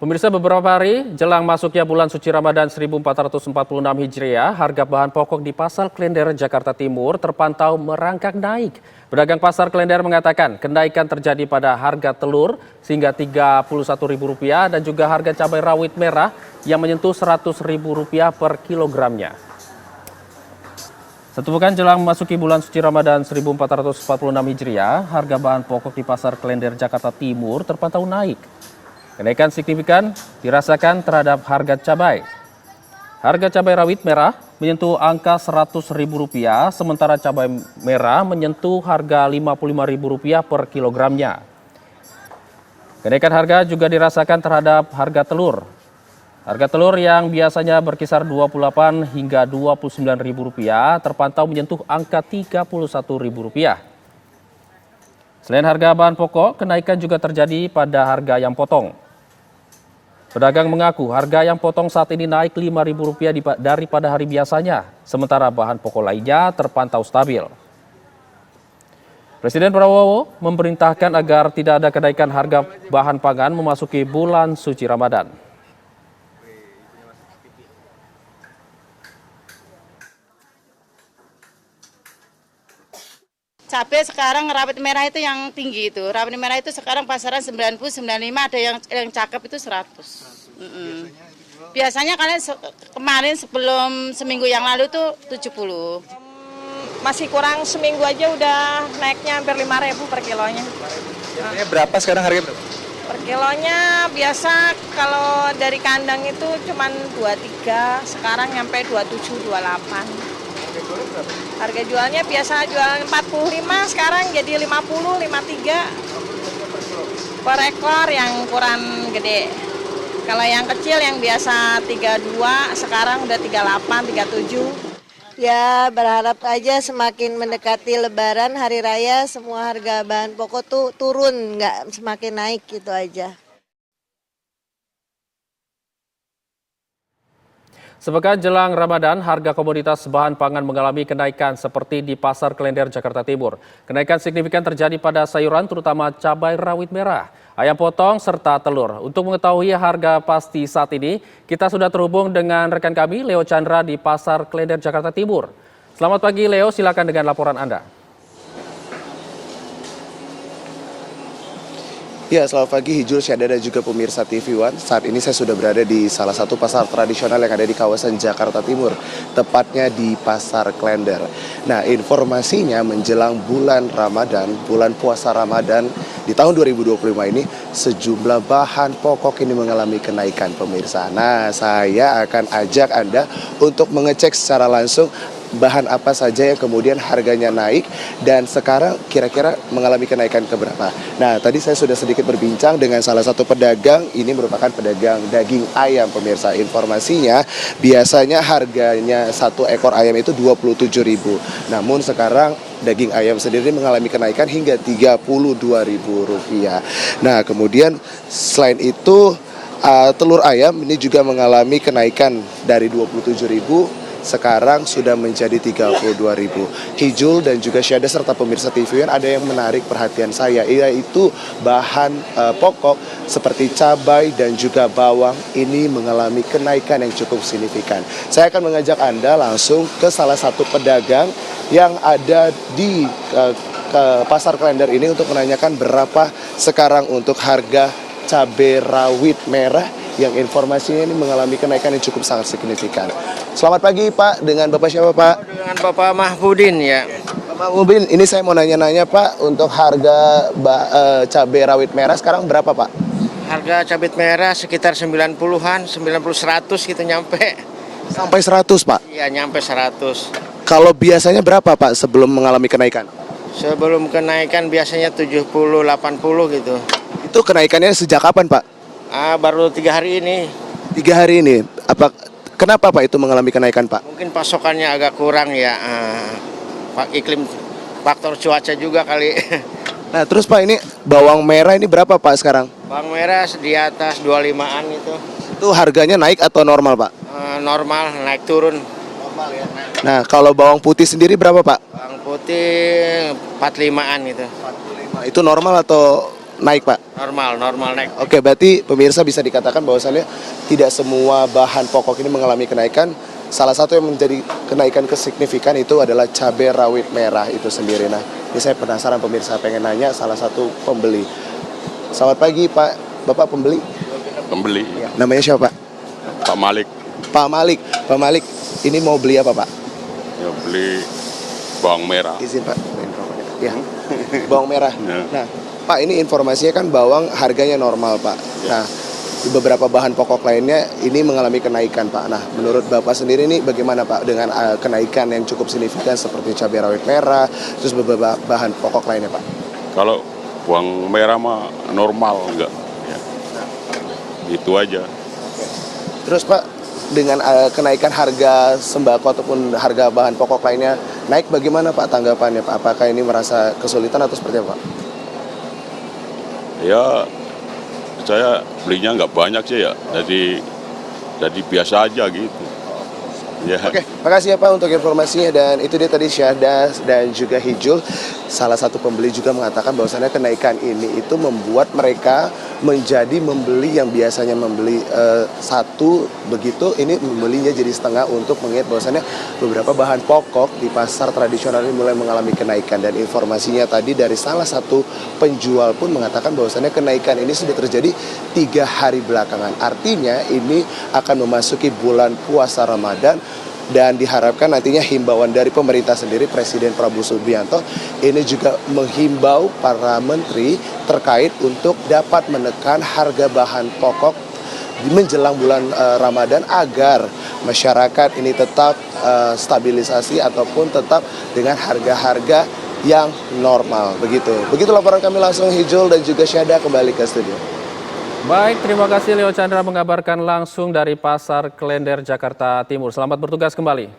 Pemirsa, beberapa hari jelang masuknya bulan suci Ramadan 1446 Hijriah, harga bahan pokok di Pasar Klender, Jakarta Timur terpantau merangkak naik. Pedagang Pasar Klender mengatakan kenaikan terjadi pada harga telur sehingga Rp31.000 dan juga harga cabai rawit merah yang menyentuh Rp100.000 per kilogramnya. Satu pekan jelang memasuki bulan suci Ramadan 1446 Hijriah, harga bahan pokok di Pasar Klender, Jakarta Timur terpantau naik. Kenaikan signifikan dirasakan terhadap harga cabai. Harga cabai rawit merah menyentuh angka Rp100.000, sementara cabai merah menyentuh harga Rp55.000 per kilogramnya. Kenaikan harga juga dirasakan terhadap harga telur. Harga telur yang biasanya berkisar Rp28 hingga Rp29.000 terpantau menyentuh angka Rp31.000. Selain harga bahan pokok, kenaikan juga terjadi pada harga ayam potong. Pedagang mengaku harga ayam potong saat ini naik Rp5.000 daripada hari biasanya, sementara bahan pokok lainnya terpantau stabil. Presiden Prabowo memerintahkan agar tidak ada kenaikan harga bahan pangan memasuki bulan suci Ramadan. Cabai sekarang rawit merah itu yang tinggi itu. Rawit merah itu sekarang pasaran 90, 95, ada yang cakep itu 100. Biasanya kalian kemarin sebelum seminggu yang lalu tuh 70. Masih kurang seminggu aja udah naiknya hampir 5.000 per kilonya. Biasanya berapa sekarang harganya berapa? Per kilonya biasa kalau dari kandang itu cuman 23, sekarang nyampe 27, 28. Harga jualnya biasa jual 45, sekarang jadi 50, 53 per ekor yang ukuran gede. Kalau yang kecil yang biasa 32, sekarang udah 38, 37. Ya, berharap aja semakin mendekati Lebaran, Hari Raya, semua harga bahan pokok tuh turun, nggak semakin naik gitu aja. Sepekan jelang Ramadan, harga komoditas bahan pangan mengalami kenaikan seperti di Pasar Klender, Jakarta Timur. Kenaikan signifikan terjadi pada sayuran terutama cabai rawit merah, ayam potong, serta telur. Untuk mengetahui harga pasti saat ini, kita sudah terhubung dengan rekan kami, Leo Chandra di Pasar Klender, Jakarta Timur. Selamat pagi Leo, silakan dengan laporan Anda. Ya, selamat pagi Hijul, Syahda dan juga pemirsa TV One. Saat ini saya sudah berada di salah satu pasar tradisional yang ada di kawasan Jakarta Timur, tepatnya di Pasar Klender. Nah, informasinya menjelang bulan Ramadan, bulan puasa Ramadan di tahun 2025 ini, sejumlah bahan pokok ini mengalami kenaikan pemirsa. Nah, saya akan ajak Anda untuk mengecek secara langsung bahan apa saja yang kemudian harganya naik dan sekarang kira-kira mengalami kenaikan keberapa. Nah, tadi saya sudah sedikit berbincang dengan salah satu pedagang, ini merupakan pedagang daging ayam pemirsa. Informasinya biasanya harganya satu ekor ayam itu Rp27.000. Namun sekarang daging ayam sendiri mengalami kenaikan hingga Rp32.000. Nah, kemudian selain itu telur ayam ini juga mengalami kenaikan dari Rp27.000 sekarang sudah menjadi Rp32.000. Hijul dan juga Syahda serta pemirsa TV ada yang menarik perhatian saya, yaitu bahan pokok seperti cabai dan juga bawang ini mengalami kenaikan yang cukup signifikan. Saya akan mengajak Anda langsung ke salah satu pedagang yang ada di Pasar Klender ini untuk menanyakan berapa sekarang untuk harga cabai rawit merah yang informasinya ini mengalami kenaikan yang cukup sangat signifikan. Selamat pagi Pak, dengan Bapak siapa Pak? Dengan Bapak Mahfudin ya. Bapak Mahfudin, ini saya mau nanya-nanya Pak, untuk harga cabai rawit merah sekarang berapa Pak? Harga cabai merah sekitar 90-an, 90-100 gitu nyampe. Sampai 100 Pak? Iya nyampe 100. Kalau biasanya berapa Pak sebelum mengalami kenaikan? Sebelum kenaikan biasanya 70-80 gitu. Itu kenaikannya sejak kapan Pak? Baru 3 hari ini. 3 hari ini. Kenapa Pak itu mengalami kenaikan Pak? Mungkin pasokannya agak kurang ya. Iklim, faktor cuaca juga kali. Nah terus Pak, ini bawang merah ini berapa Pak sekarang? Bawang merah di atas 25-an itu. Itu harganya naik atau normal Pak? Normal, naik turun. Normal ya. Nah kalau bawang putih sendiri berapa Pak? Bawang putih 45-an gitu. 45. Itu normal atau naik Pak? Normal naik. Oke, berarti pemirsa bisa dikatakan bahwasannya tidak semua bahan pokok ini mengalami kenaikan. Salah satu yang menjadi kenaikan signifikan itu adalah cabai rawit merah itu sendiri. Nah, ini saya penasaran pemirsa, pengen nanya salah satu pembeli. Selamat pagi Pak, Bapak pembeli. Pembeli, Namanya siapa Pak? Pak Malik, Pak Malik. Pak Malik, ini mau beli apa Pak? ya beli bawang merah. Izin Pak. Ya, bawang merah. Ya. Nah, Pak, ini informasinya kan bawang harganya normal Pak. Nah, beberapa bahan pokok lainnya ini mengalami kenaikan Pak. Nah, menurut Bapak sendiri ini bagaimana Pak dengan kenaikan yang cukup signifikan seperti cabai rawit merah, terus beberapa bahan pokok lainnya Pak? Kalau bawang merah mah normal enggak, ya. Itu aja. Terus Pak, dengan kenaikan harga sembako ataupun harga bahan pokok lainnya naik, bagaimana Pak tanggapannya Pak? Apakah ini merasa kesulitan atau seperti apa Pak? Ya, saya belinya nggak banyak sih ya, jadi biasa aja gitu. Ya. Oke, makasih ya Pak untuk informasinya. Dan itu dia tadi Syahda dan juga Hijul. Salah satu pembeli juga mengatakan bahwasannya kenaikan ini itu membuat mereka menjadi membeli yang biasanya membeli satu begitu, ini membelinya jadi setengah untuk mengingat bahwasannya beberapa bahan pokok di pasar tradisional ini mulai mengalami kenaikan. Dan informasinya tadi dari salah satu penjual pun mengatakan bahwasannya kenaikan ini sudah terjadi 3 hari belakangan. Artinya ini akan memasuki bulan puasa Ramadan. Dan diharapkan nantinya himbauan dari pemerintah sendiri, Presiden Prabowo Subianto ini juga menghimbau para menteri terkait untuk dapat menekan harga bahan pokok menjelang bulan Ramadan agar masyarakat ini tetap stabilisasi ataupun tetap dengan harga-harga yang normal. Begitu laporan kami langsung Hijul dan juga Syahda, kembali ke studio. Baik, terima kasih Leo Chandra mengabarkan langsung dari Pasar Klender, Jakarta Timur. Selamat bertugas kembali.